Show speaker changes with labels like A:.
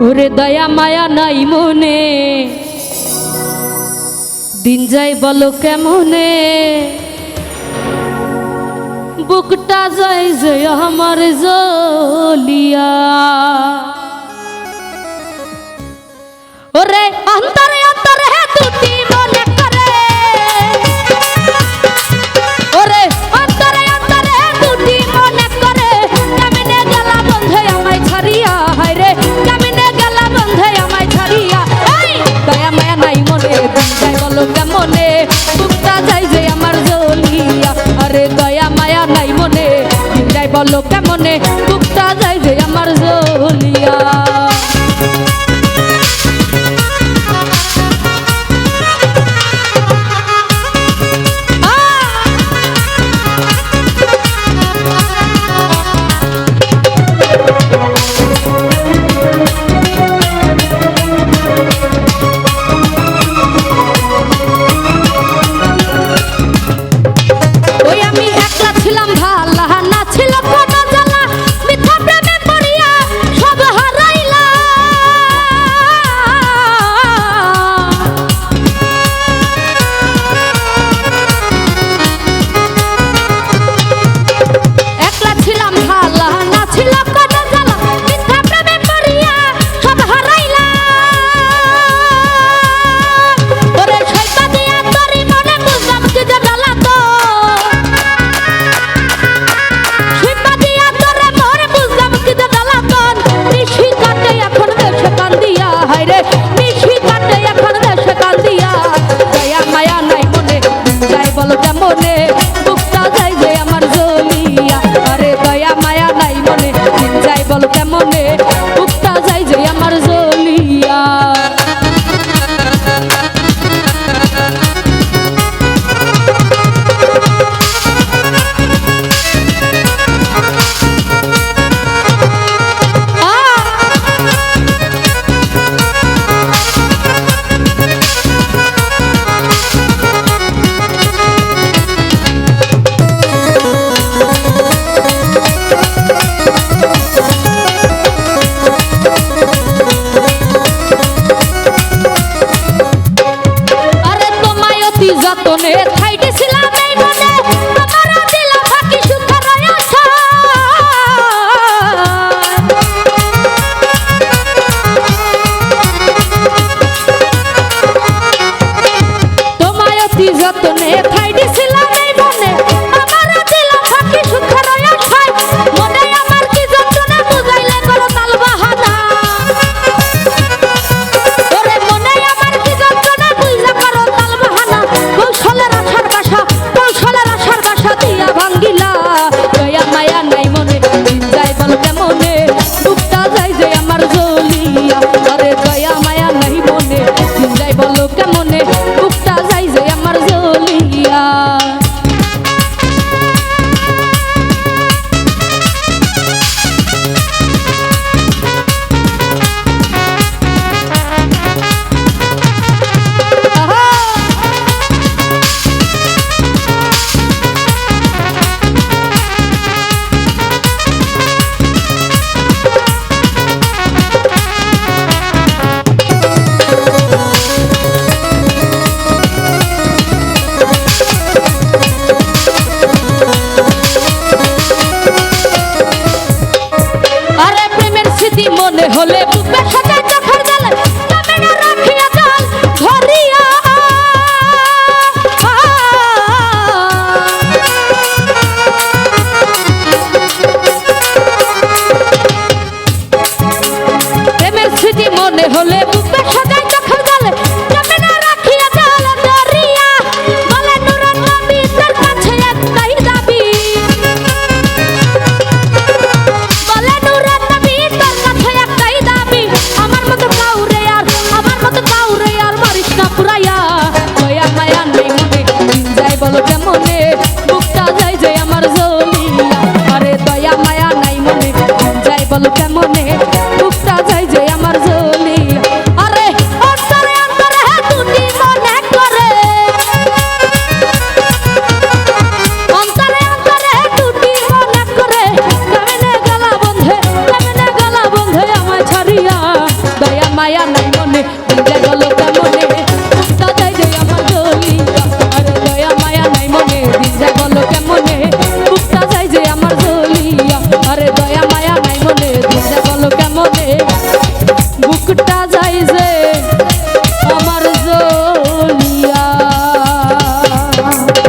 A: ওরে দয়া মায়া নাই মনে, দিন যাই বলো কেমনে, বুকটা যাই যে আমার জ্বলিয়া। ওরে অন্তরে অন্তরে দুটি মনে করে, ওরে অন্তরে অন্তরে দুটি মনে করে, কেমনে গেলা বন্ধে আমায় ছাড়িয়া, হায় রে কেমনে গেলা বন্ধে আমায় ছাড়িয়া। এই দয়া মায়া নাই মনে, দিন যাই বলো কেমনে, বুকটা যাই যে আমার জ্বলিয়া। আরে দয়া মায়া নাই মনে, দিন যাই বলো কেমনে, বুকটা যাই যে আমার জ্বলিয়া। মনে হলে বুকে সাজায় চোখের জলে, কেমনে রাখিয়া জল ধরিয়া। প্রেমের স্মৃতি মনে হলে বুকে সাজায় চোখের জলে, কেমনে রাখিয়া জল ধরিয়া। বলে নুরুন নবী তার কাছে একটাই দাবি, বলে নুরুন নবী তার কাছে একটাই দাবি, আমার মতো কাউরে আর মারিস না পুরাইয়া। দয়া মায়া নাই মনে, দিন যায় বলো কেমনে, বুকটা যায় যে আমার জ্বলিয়া। আরে দয়া মায়া নাই মনে, দিন যায় বলো কেমনে, বুকটা যায় যে আমার জ্বলিয়া। আরে সাইজে